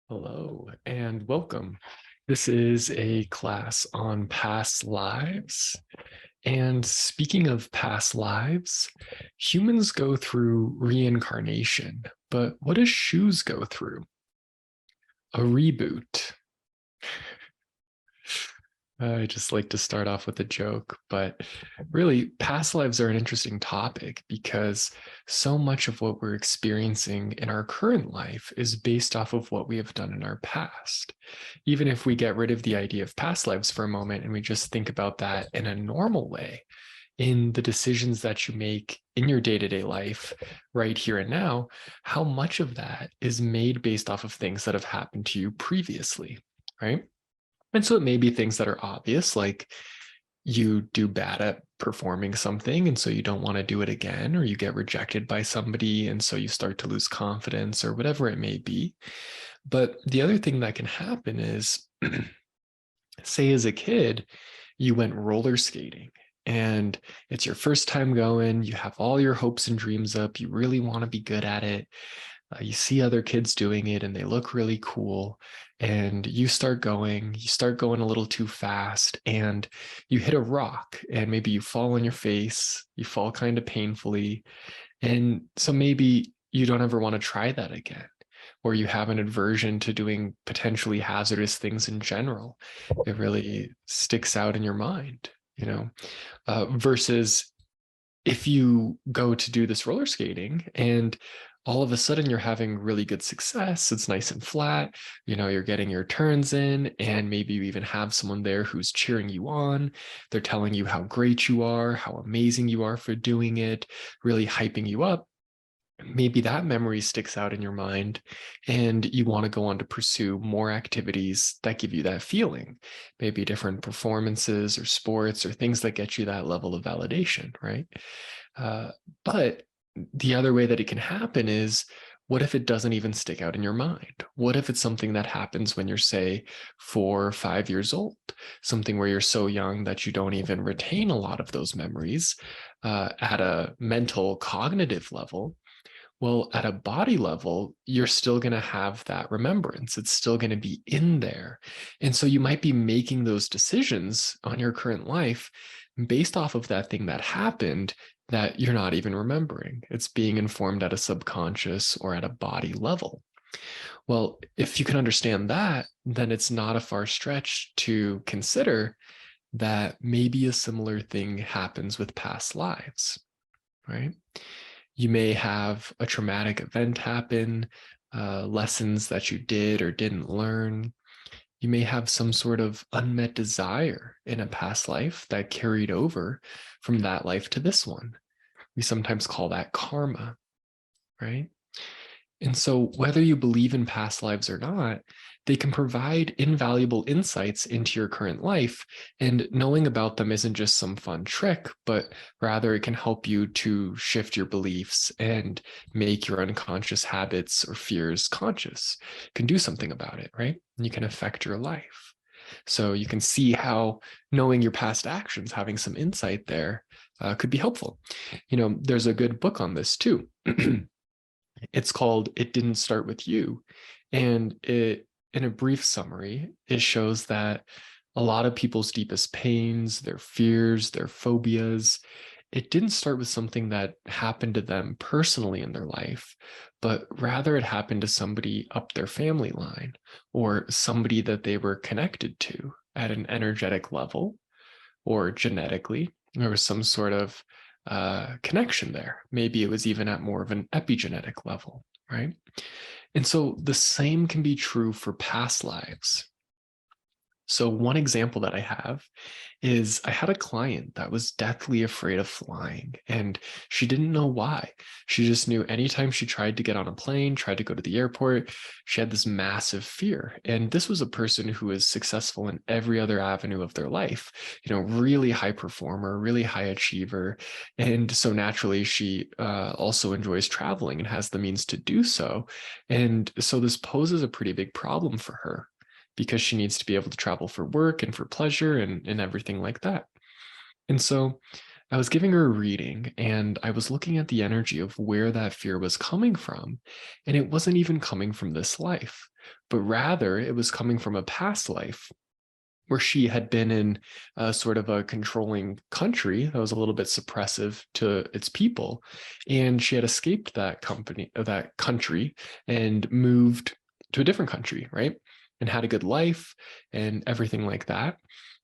Hello and welcome. This is a class on past lives. And speaking of past lives, humans go through reincarnation, but what do shoes go through? A reboot. I just like to start off with a joke, but really, past lives are an interesting topic because so much of what we're experiencing in our current life is based off of what we have done in our past. Even if we get rid of the idea of past lives for a moment and we just think about that in a normal way, in the decisions that you make in your day-to-day life right here and now, how much of that is made based off of things that have happened to you previously, right? And so it may be things that are obvious, like you do bad at performing something, and so you don't want to do it again, or you get rejected by somebody, and so you start to lose confidence, or whatever it may be. But the other thing that can happen is, say, as a kid, you went roller skating. And it's your first time going, you have all your hopes and dreams up, you really want to be good at it. You see other kids doing it and they look really cool. And you start going a little too fast and you hit a rock and maybe you fall on your face, you fall kind of painfully. And so maybe you don't ever want to try that again, or you have an aversion to doing potentially hazardous things in general. It really sticks out in your mind, versus if you go to do this roller skating and all of a sudden you're having really good success, it's nice and flat, you're getting your turns in, and maybe you even have someone there who's cheering you on. They're telling you how great you are, how amazing you are for doing it, really hyping you up. Maybe that memory sticks out in your mind and you want to go on to pursue more activities that give you that feeling, maybe different performances or sports or things that get you that level of validation, right? But the other way that it can happen is, what if it doesn't even stick out in your mind? What if it's something that happens when you're, say, 4 or 5 years old, something where you're so young that you don't even retain a lot of those memories at a mental cognitive level? Well, at a body level, you're still going to have that remembrance. It's still going to be in there. And so you might be making those decisions on your current life based off of that thing that happened that you're not even remembering. It's being informed at a subconscious or at a body level. Well, if you can understand that, then it's not a far stretch to consider that maybe a similar thing happens with past lives, right? You may have a traumatic event happen, lessons that you did or didn't learn. You may have some sort of unmet desire in a past life that carried over from that life to this one. We sometimes call that karma, right? And so, whether you believe in past lives or not, they can provide invaluable insights into your current life. And knowing about them isn't just some fun trick, but rather it can help you to shift your beliefs and make your unconscious habits or fears conscious. You can do something about it, right? And you can affect your life. So you can see how knowing your past actions, having some insight there, could be helpful. There's a good book on this too. It's called It Didn't Start With You. And in a brief summary, it shows that a lot of people's deepest pains, their fears, their phobias, it didn't start with something that happened to them personally in their life, but rather it happened to somebody up their family line or somebody that they were connected to at an energetic level or genetically. There was some sort of connection there. Maybe it was even at more of an epigenetic level, right? And so the same can be true for past lives. So one example that I have is I had a client that was deathly afraid of flying, and she didn't know why. She just knew anytime she tried to get on a plane, tried to go to the airport, she had this massive fear. And this was a person who was successful in every other avenue of their life, really high performer, really high achiever. And so naturally, she also enjoys traveling and has the means to do so. And so this poses a pretty big problem for her, because she needs to be able to travel for work and for pleasure and everything like that. And so I was giving her a reading and I was looking at the energy of where that fear was coming from. And it wasn't even coming from this life, but rather it was coming from a past life where she had been in a sort of a controlling country that was a little bit suppressive to its people. And she had escaped that country and moved to a different country, right? And had a good life and everything like that.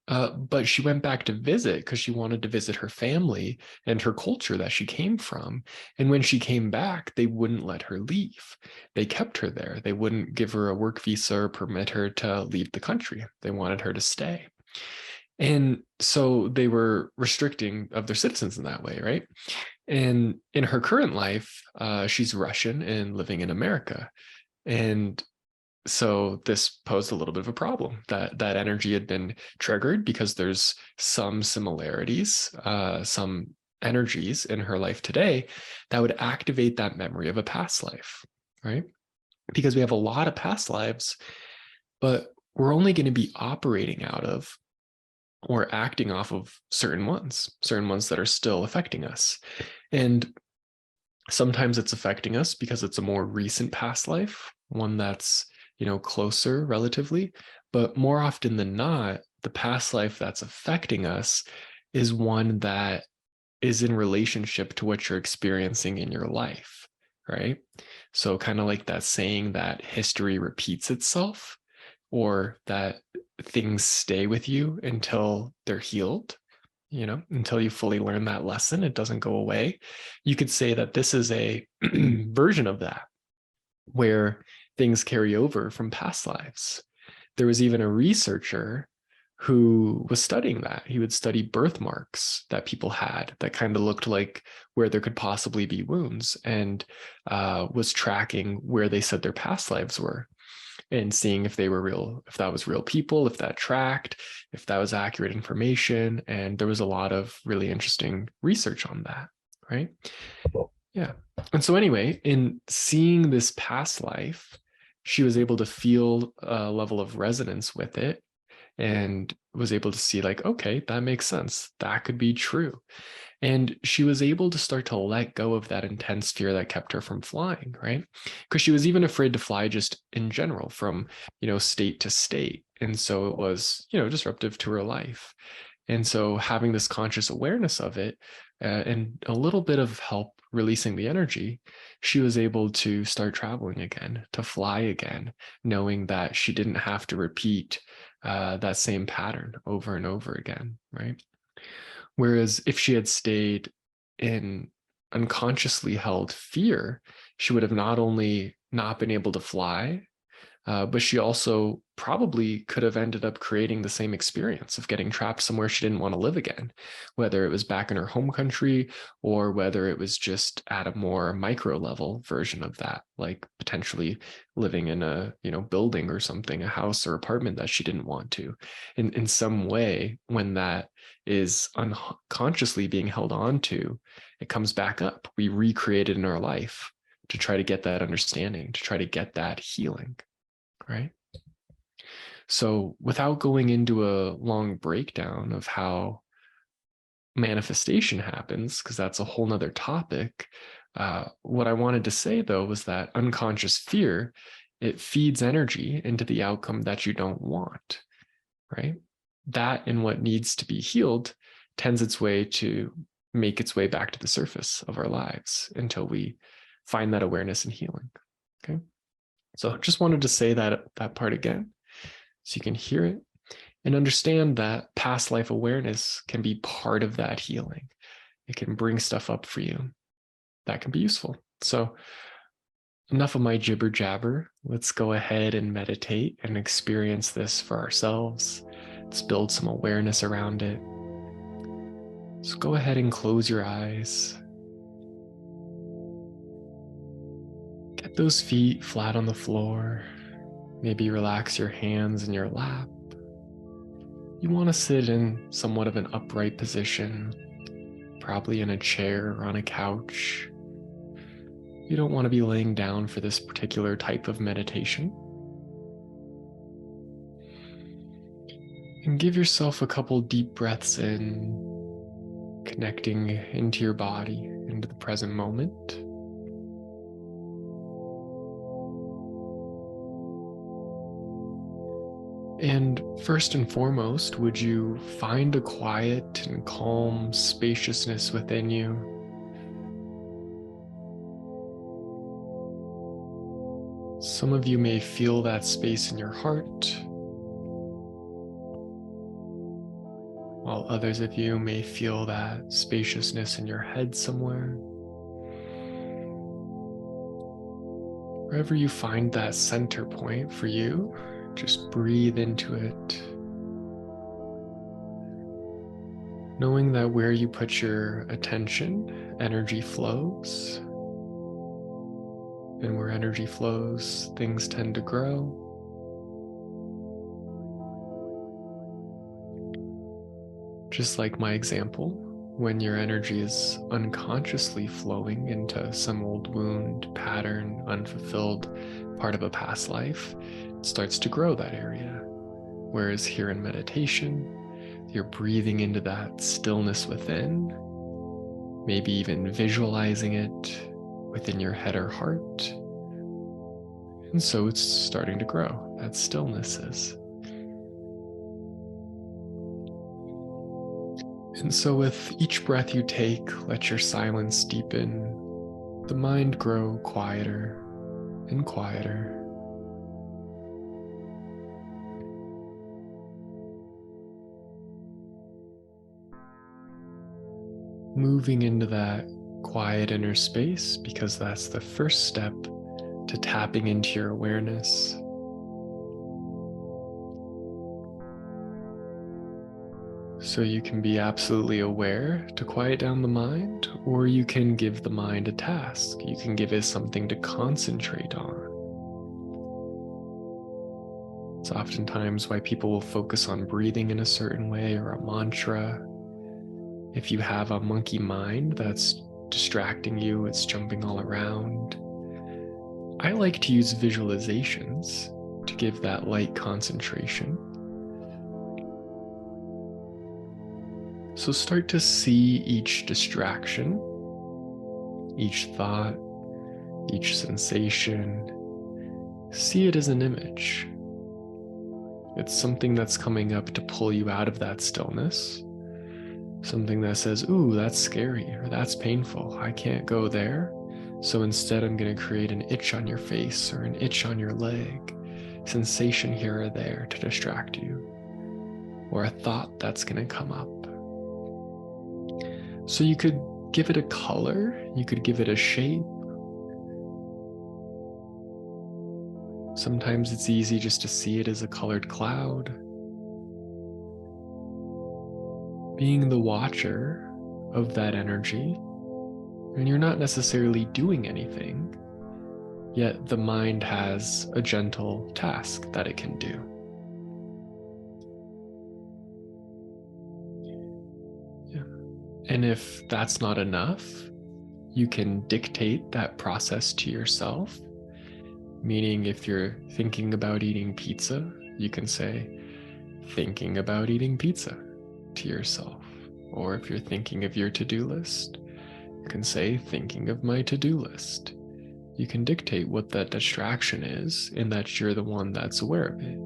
But she went back to visit because she wanted to visit her family and her culture that she came from. And when she came back, they wouldn't let her leave. They kept her there. They wouldn't give her a work visa or permit her to leave the country. They wanted her to stay. And so they were restricting of their citizens in that way, right? And in her current life, she's Russian and living in America. And so this posed a little bit of a problem. That energy had been triggered because there's some similarities, some energies in her life today that would activate that memory of a past life, right? Because we have a lot of past lives, but we're only going to be operating out of or acting off of certain ones that are still affecting us. And sometimes it's affecting us because it's a more recent past life, one that's, closer relatively. But more often than not, the past life that's affecting us is one that is in relationship to what you're experiencing in your life, right? So kind of like that saying that history repeats itself, or that things stay with you until they're healed, until you fully learn that lesson, it doesn't go away. You could say that this is a version of that, where things carry over from past lives. There was even a researcher who was studying that. He would study birthmarks that people had that kind of looked like where there could possibly be wounds, and was tracking where they said their past lives were and seeing if they were real, if that was real people, if that tracked, if that was accurate information. And there was a lot of really interesting research on that, right? Yeah. And so anyway, in seeing this past life, she was able to feel a level of resonance with it and was able to see like, okay, that makes sense. That could be true. And she was able to start to let go of that intense fear that kept her from flying, right? Because she was even afraid to fly just in general from, state to state. And so it was, disruptive to her life. And so having this conscious awareness of it, and a little bit of help releasing the energy, she was able to start traveling again, to fly again, knowing that she didn't have to repeat that same pattern over and over again, right? Whereas if she had stayed in unconsciously held fear, she would have not only not been able to fly, but she also probably could have ended up creating the same experience of getting trapped somewhere she didn't want to live again, whether it was back in her home country or whether it was just at a more micro level version of that, like potentially living in a building or something, a house or apartment that she didn't want to. In some way, when that is unconsciously being held on to, it comes back up. We recreate it in our life to try to get that understanding, to try to get that healing. Right. So without going into a long breakdown of how manifestation happens, because that's a whole nother topic, what I wanted to say though was that unconscious fear, it feeds energy into the outcome that you don't want, right? That and what needs to be healed tends its way to make its way back to the surface of our lives until we find that awareness and healing. Okay. So just wanted to say that part again, so you can hear it and understand that past life awareness can be part of that healing. It can bring stuff up for you that can be useful. So enough of my jibber jabber. Let's go ahead and meditate and experience this for ourselves. Let's build some awareness around it. So go ahead and close your eyes. Get those feet flat on the floor. Maybe relax your hands in your lap. You want to sit in somewhat of an upright position, probably in a chair or on a couch. You don't want to be laying down for this particular type of meditation. And give yourself a couple deep breaths in, connecting into your body, into the present moment. And first and foremost, would you find a quiet and calm spaciousness within you? Some of you may feel that space in your heart, while others of you may feel that spaciousness in your head somewhere. Wherever you find that center point for you, just breathe into it, knowing that where you put your attention, energy flows. And where energy flows, things tend to grow. Just like my example, when your energy is unconsciously flowing into some old wound, pattern, unfulfilled part of a past life, it starts to grow that area. Whereas here in meditation, you're breathing into that stillness within, maybe even visualizing it within your head or heart. And so it's starting to grow, that stillness is. And so with each breath you take, let your silence deepen, the mind grow quieter and quieter. Moving into that quiet inner space, because that's the first step to tapping into your awareness. So you can be absolutely aware to quiet down the mind, or you can give the mind a task. You can give it something to concentrate on. It's oftentimes why people will focus on breathing in a certain way or a mantra. If you have a monkey mind that's distracting you, it's jumping all around. I like to use visualizations to give that light concentration. So start to see each distraction, each thought, each sensation. See it as an image. It's something that's coming up to pull you out of that stillness. Something that says, ooh, that's scary, or that's painful. I can't go there. So instead, I'm going to create an itch on your face or an itch on your leg, sensation here or there to distract you, or a thought that's going to come up. So you could give it a color, you could give it a shape. Sometimes it's easy just to see it as a colored cloud. Being the watcher of that energy, and you're not necessarily doing anything, yet the mind has a gentle task that it can do. And if that's not enough, you can dictate that process to yourself. Meaning if you're thinking about eating pizza, you can say, thinking about eating pizza to yourself. Or if you're thinking of your to-do list, you can say, thinking of my to-do list. You can dictate what that distraction is, and that you're the one that's aware of it.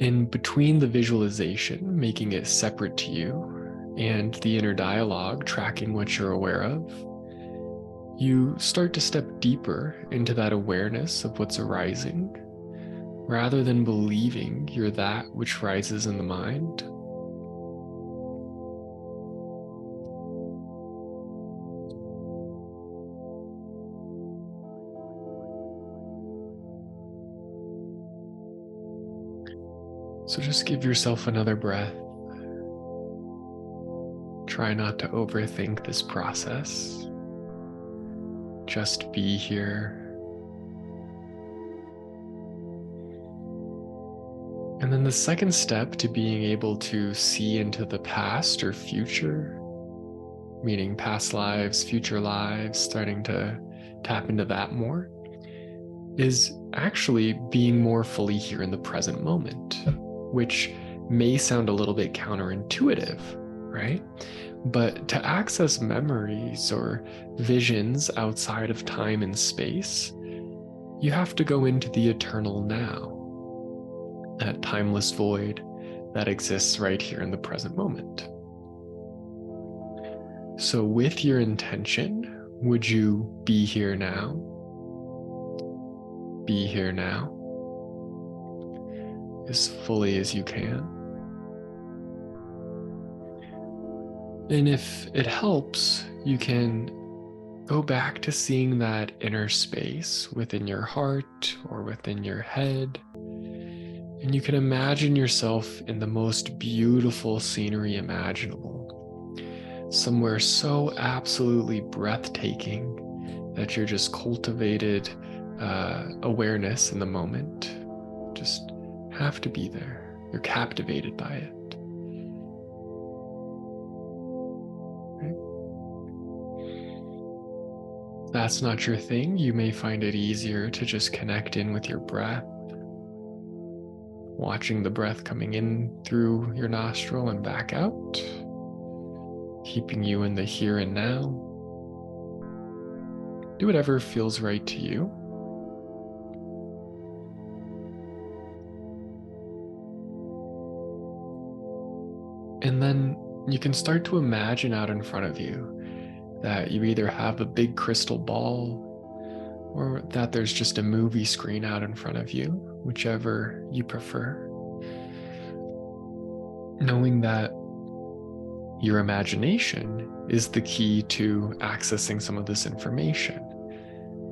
In between the visualization, making it separate to you, and the inner dialogue, tracking what you're aware of, you start to step deeper into that awareness of what's arising, rather than believing you're that which rises in the mind. So just give yourself another breath. Try not to overthink this process. Just be here. And then the second step to being able to see into the past or future, meaning past lives, future lives, starting to tap into that more, is actually being more fully here in the present moment, which may sound a little bit counterintuitive, right? But to access memories or visions outside of time and space, you have to go into the eternal now, that timeless void that exists right here in the present moment. So with your intention, would you be here now? Be here now as fully as you can. And if it helps, you can go back to seeing that inner space within your heart or within your head. And you can imagine yourself in the most beautiful scenery imaginable, somewhere so absolutely breathtaking that you're just cultivated awareness in the moment. Just have to be there. You're captivated by it. If that's not your thing, you may find it easier to just connect in with your breath, watching the breath coming in through your nostril and back out, keeping you in the here and now. Do whatever feels right to you. And then you can start to imagine out in front of you that you either have a big crystal ball or that there's just a movie screen out in front of you, whichever you prefer. Knowing that your imagination is the key to accessing some of this information.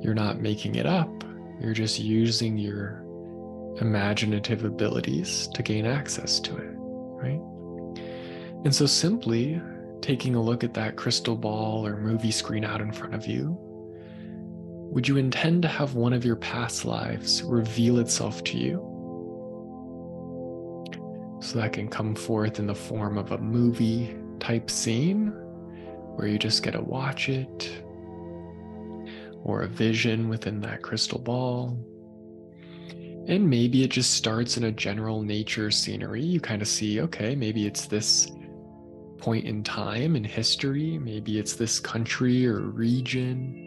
You're not making it up. You're just using your imaginative abilities to gain access to it, right? And so simply taking a look at that crystal ball or movie screen out in front of you, would you intend to have one of your past lives reveal itself to you? So that can come forth in the form of a movie type scene where you just get to watch it, or a vision within that crystal ball. And maybe it just starts in a general nature scenery. You kind of see, okay, maybe it's this point in time in history, maybe it's this country or region.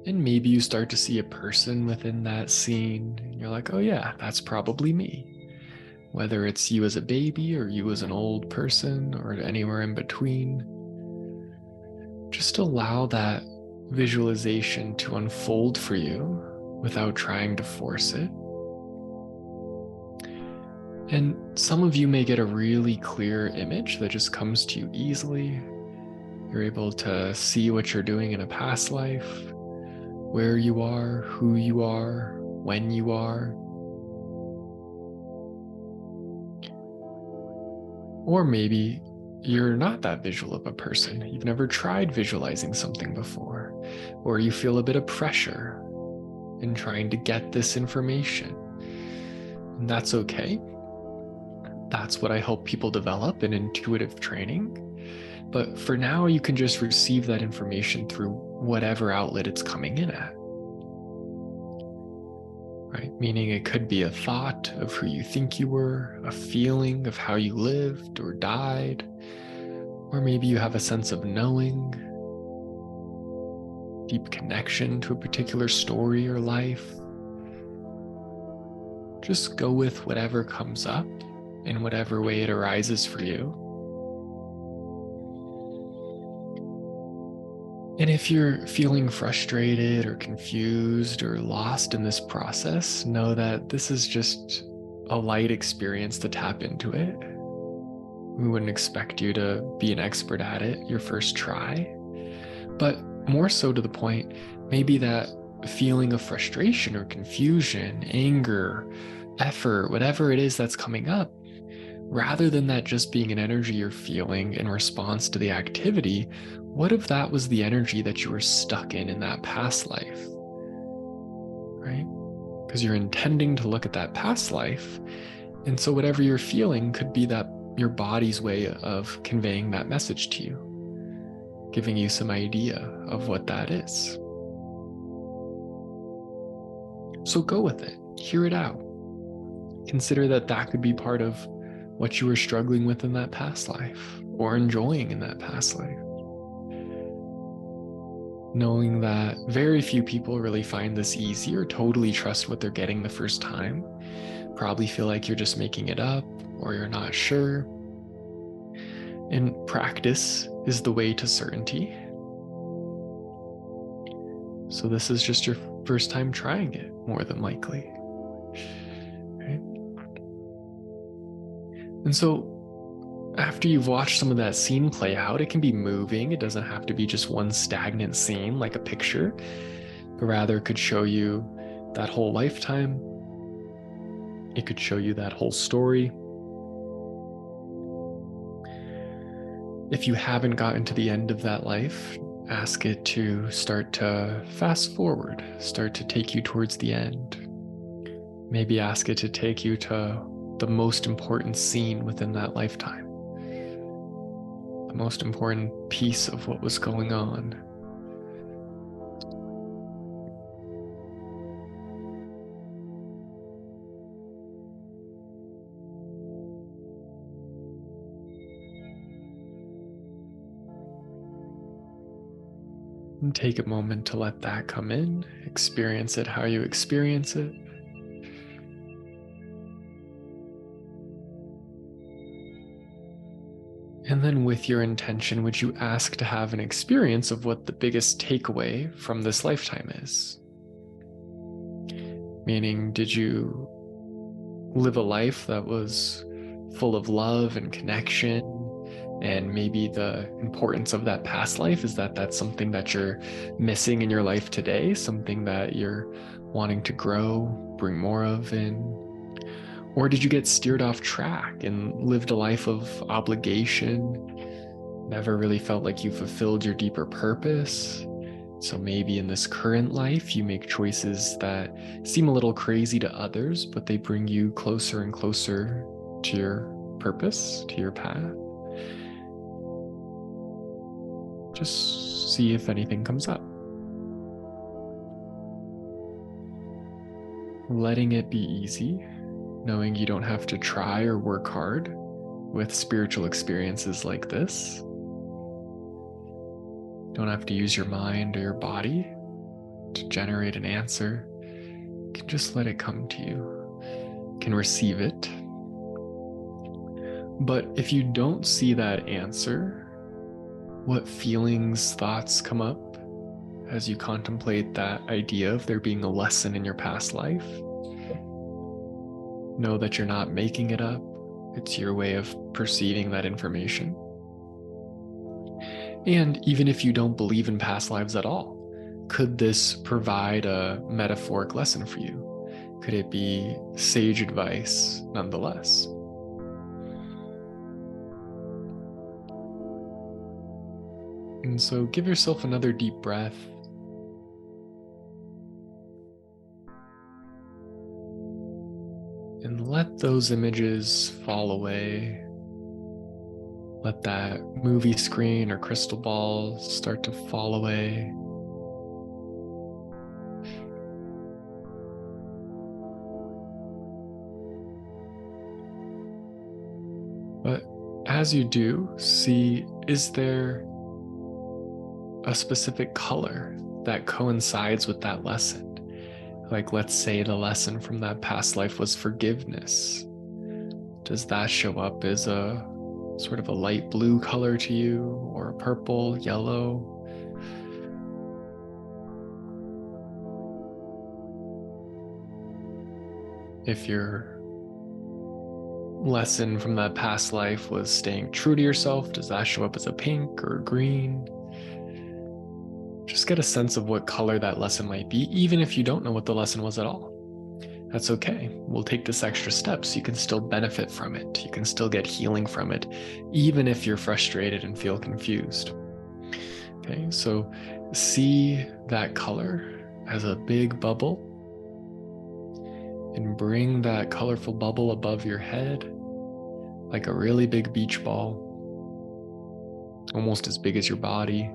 And maybe you start to see a person within that scene, and you're like, oh yeah, that's probably me. Whether it's you as a baby or you as an old person or anywhere in between. Just allow that visualization to unfold for you without trying to force it. And some of you may get a really clear image that just comes to you easily. You're able to see what you're doing in a past life, where you are, who you are, when you are. Or maybe you're not that visual of a person. You've never tried visualizing something before, or you feel a bit of pressure in trying to get this information. And that's okay. That's what I help people develop in intuitive training. But for now, you can just receive that information through whatever outlet it's coming in at. Right? Meaning it could be a thought of who you think you were, a feeling of how you lived or died, or maybe you have a sense of knowing, deep connection to a particular story or life. Just go with whatever comes up in whatever way it arises for you. And if you're feeling frustrated or confused or lost in this process, know that this is just a light experience to tap into it. We wouldn't expect you to be an expert at it your first try, but more so to the point, maybe that feeling of frustration or confusion, anger, effort, whatever it is that's coming up, rather than that just being an energy you're feeling in response to the activity, what if that was the energy that you were stuck in that past life, right? Because you're intending to look at that past life. And so whatever you're feeling could be that your body's way of conveying that message to you, giving you some idea of what that is. So go with it, hear it out. Consider that that could be part of what you were struggling with in that past life or enjoying in that past life. Knowing that very few people really find this easy or totally trust what they're getting the first time. Probably feel like you're just making it up or you're not sure. And practice is the way to certainty. So this is just your first time trying it, more than likely. Right? And so after you've watched some of that scene play out, it can be moving. It doesn't have to be just one stagnant scene like a picture, but rather it could show you that whole lifetime. It could show you that whole story. If you haven't gotten to the end of that life, ask it to start to fast forward, start to take you towards the end. Maybe ask it to take you to the most important scene within that lifetime, the most important piece of what was going on. And take a moment to let that come in, experience it how you experience it. And then with your intention, would you ask to have an experience of what the biggest takeaway from this lifetime is? Meaning, did you live a life that was full of love and connection? And maybe the importance of that past life is that that's something that you're missing in your life today, something that you're wanting to grow, bring more of in. Or did you get steered off track and lived a life of obligation, never really felt like you fulfilled your deeper purpose? So maybe in this current life, you make choices that seem a little crazy to others, but they bring you closer and closer to your purpose, to your path. Just see if anything comes up. Letting it be easy, knowing you don't have to try or work hard with spiritual experiences like this. Don't have to use your mind or your body to generate an answer. You can just let it come to you. You can receive it. But if you don't see that answer, what feelings, thoughts come up as you contemplate that idea of there being a lesson in your past life? Know that you're not making it up. It's your way of perceiving that information. And even if you don't believe in past lives at all, could this provide a metaphoric lesson for you? Could it be sage advice nonetheless? And so give yourself another deep breath. And let those images fall away. Let that movie screen or crystal ball start to fall away. But as you do, see, is there a specific color that coincides with that lesson? Like, let's say the lesson from that past life was forgiveness. Does that show up as a sort of a light blue color to you, or a purple, yellow? If your lesson from that past life was staying true to yourself, does that show up as a pink or a green? Just get a sense of what color that lesson might be, even if you don't know what the lesson was at all. That's okay. We'll take this extra step so you can still benefit from it. You can still get healing from it, even if you're frustrated and feel confused. Okay, so see that color as a big bubble and bring that colorful bubble above your head like a really big beach ball, almost as big as your body.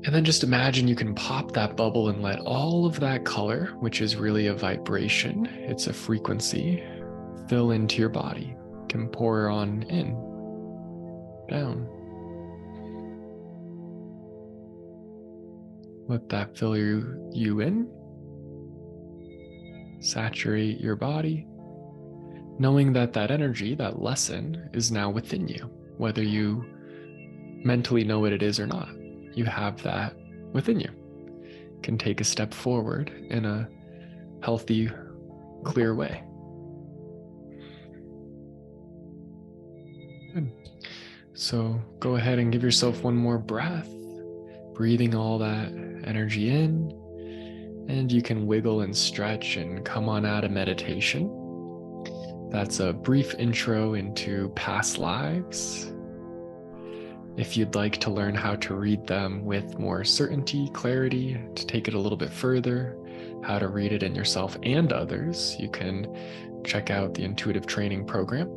And then just imagine you can pop that bubble and let all of that color, which is really a vibration, it's a frequency, fill into your body. You can pour on in, down. Let that fill you in, saturate your body, knowing that that energy, that lesson, is now within you, whether you mentally know what it is or not. You have that within you. Can take a step forward in a healthy, clear way. Good. So go ahead and give yourself one more breath, breathing all that energy in, and you can wiggle and stretch and come on out of meditation. That's a brief intro into past lives. If you'd like to learn how to read them with more certainty, clarity, to take it a little bit further, how to read it in yourself and others, you can check out the intuitive training program.